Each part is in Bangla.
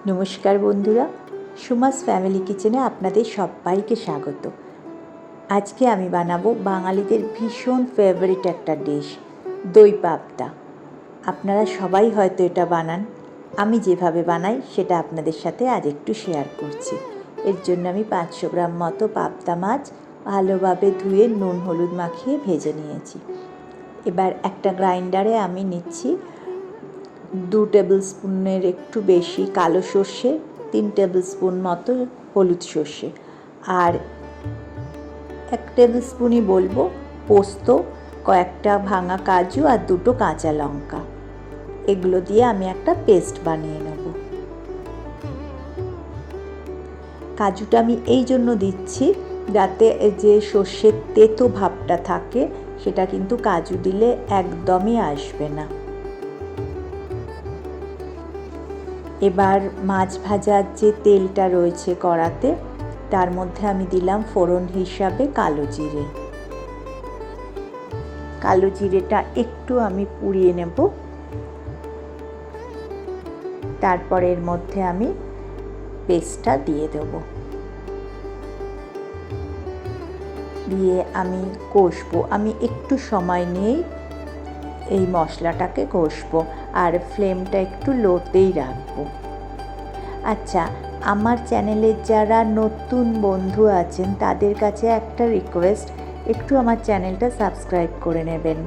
নমস্কার বন্ধুরা, সুমাস ফ্যামিলি কিচেনে আপনাদের সবাইকে স্বাগত। আজকে আমি বানাবো বাঙালিদের ভীষণ ফেভারিট একটা ডিশ, দই পাবদা। আপনারা সবাই হয়তো এটা বানান, আমি যেভাবে বানাই সেটা আপনাদের সাথে আজ একটু শেয়ার করছি। এর জন্য আমি 500 গ্রাম মতো পাবদা মাছ ভালোভাবে ধুয়ে নুন হলুদ মাখিয়ে ভেজে নিয়েছি। এবার একটা গ্রাইন্ডারে আমি নিচ্ছি 2 টেবিল স্পুনের একটু বেশি কালো সর্ষে, 3 টেবিল স্পুন মতো হলুদ সর্ষে, আর 1 টেবিল স্পুনই বলবো পোস্ত, কয়েকটা ভাঙা কাজু আর 2টো কাঁচা লঙ্কা। এগুলো দিয়ে আমি একটা পেস্ট বানিয়ে নেব। কাজুটা আমি এই জন্য দিচ্ছি যাতে যে সর্ষের তেতো ভাবটা থাকে সেটা কিন্তু কাজু দিলে একদমই আসবে না। এবার মাছ ভাজার যে তেলটা রয়েছে কড়াতে, তার মধ্যে আমি দিলাম ফোড়ন হিসাবে কালো জিরে। কালো জিরেটা একটু আমি পুড়িয়ে নেব। তারপর এর মধ্যে আমি পেস্টটা দিয়ে দেব, দিয়ে আমি কষবো। আমি একটু সময় নিয়েই এই মশলাটাকে কষবো, আর ফ্লেমটা একটু লোতেই রাখবো। আচ্ছা, আমার চ্যানেলের যারা নতুন বন্ধু আছেন তাদের কাছে একটা রিকোয়েস্ট, একটু আমার চ্যানেলটা সাবস্ক্রাইব করে নেবেন,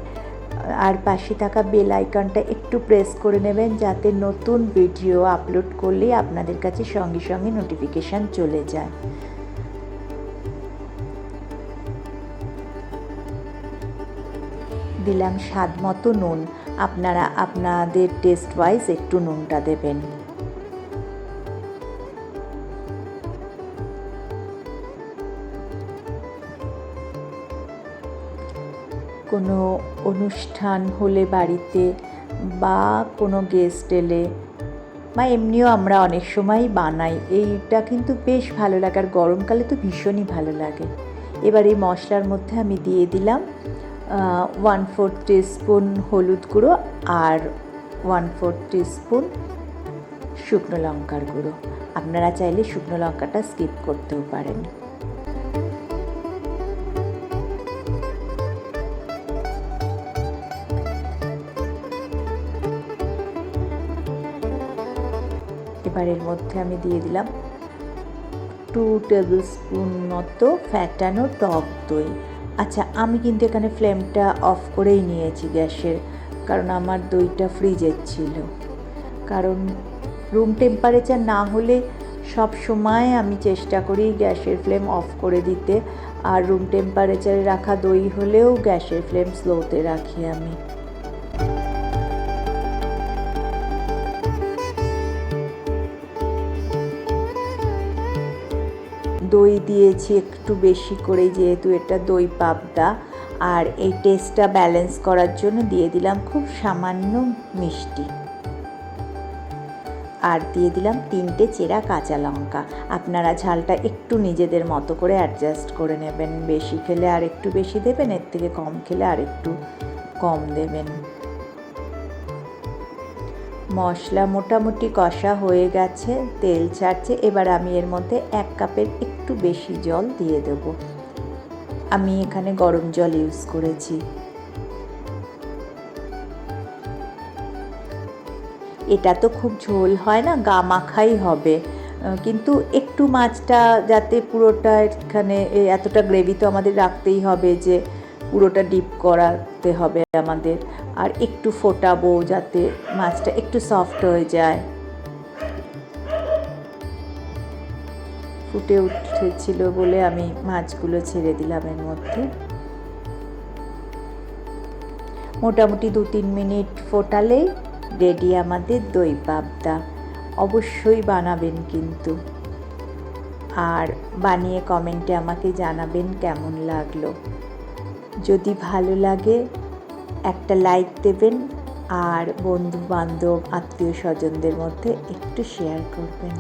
আর পাশে থাকা বেল আইকনটা একটু প্রেস করে নেবেন যাতে নতুন ভিডিও আপলোড করলেই আপনাদের কাছে সঙ্গে সঙ্গে নোটিফিকেশান চলে যায়। দিলাম স্বাদ মতো নুন। আপনারা আপনাদের টেস্ট ওয়াইজ একটু নুনটা দেবেন। কোনো অনুষ্ঠান হলে বাড়িতে, বা কোনো গেস্ট এলে, বা এমনিও আমরা অনেক সময় বানাই, এইটা কিন্তু বেশ ভালো লাগে, আর গরমকালে তো ভীষণই ভালো লাগে। এবার এই মশলার মধ্যে আমি দিয়ে দিলাম 1/4 টিস্পুন হলুদ গুঁড়ো আর 1/4 টিস্পুন শুকনো লঙ্কার গুঁড়ো। আপনারা চাইলে শুকনো লঙ্কাটা স্কিপ করতেও পারেন। এবার এর মধ্যে আমি দিয়ে দিলাম 2 টেবিল স্পুন মতো ফ্যাটানো টক দই। আচ্ছা, আমি কিন্তু এখানে ফ্লেমটা অফ করেই নিয়েছি গ্যাসের, কারণ আমার দইটা ফ্রিজের ছিল। কারণ রুম টেম্পারেচার না হলে সব সময় আমি চেষ্টা করি গ্যাসের ফ্লেম অফ করে দিতে, আর রুম টেম্পারেচারে রাখা দই হলেও গ্যাসের ফ্লেম স্লোতে রাখি আমি। দই দিয়েছি একটু বেশি করে, যেহেতু এটা দই পাবদা, আর এই টেস্টটা ব্যালেন্স করার জন্য দিয়ে দিলাম খুব সামান্য মিষ্টি, আর দিয়ে দিলাম 3টে চেরা কাঁচা লঙ্কা। আপনারা ঝালটা একটু নিজেদের মতো করে অ্যাডজাস্ট করে নেবেন, বেশি খেলে আর একটু বেশি দেবেন, এর থেকে কম খেলে আর একটু কম দেবেন। মশলা মোটামুটি কষা হয়ে গেছে, তেল ছাড়ছে। এবার আমি এর মধ্যে 1 কাপের একটু বেশি জল দিয়ে দেব। আমি এখানে গরম জল ইউজ করেছি। এটা তো খুব ঝোল হয় না, গা মাখাই হবে, কিন্তু একটু মাছটা যাতে পুরোটা এখানে, এতটা গ্রেভি তো আমাদের রাখতেই হবে যে পুরোটা ডিপ করাতে হবে আমাদের, আর একটু ফোটাবো যাতে মাছটা একটু সফট হয়ে যায়। ফুটে উঠেছিল বলে আমি মাছগুলো ছেড়ে দিলাম এর মধ্যে। মোটামুটি 2-3 মিনিট ফোটালেই রেডি আমাদের দই পাবদা। অবশ্যই বানাবেন কিন্তু, আর বানিয়ে কমেন্টে আমাকে জানাবেন কেমন লাগলো। যদি ভালো লাগে একটা লাইক দেবেন, আর বন্ধু বান্ধব আত্মীয় স্বজনদের মধ্যে একটু শেয়ার করবেন।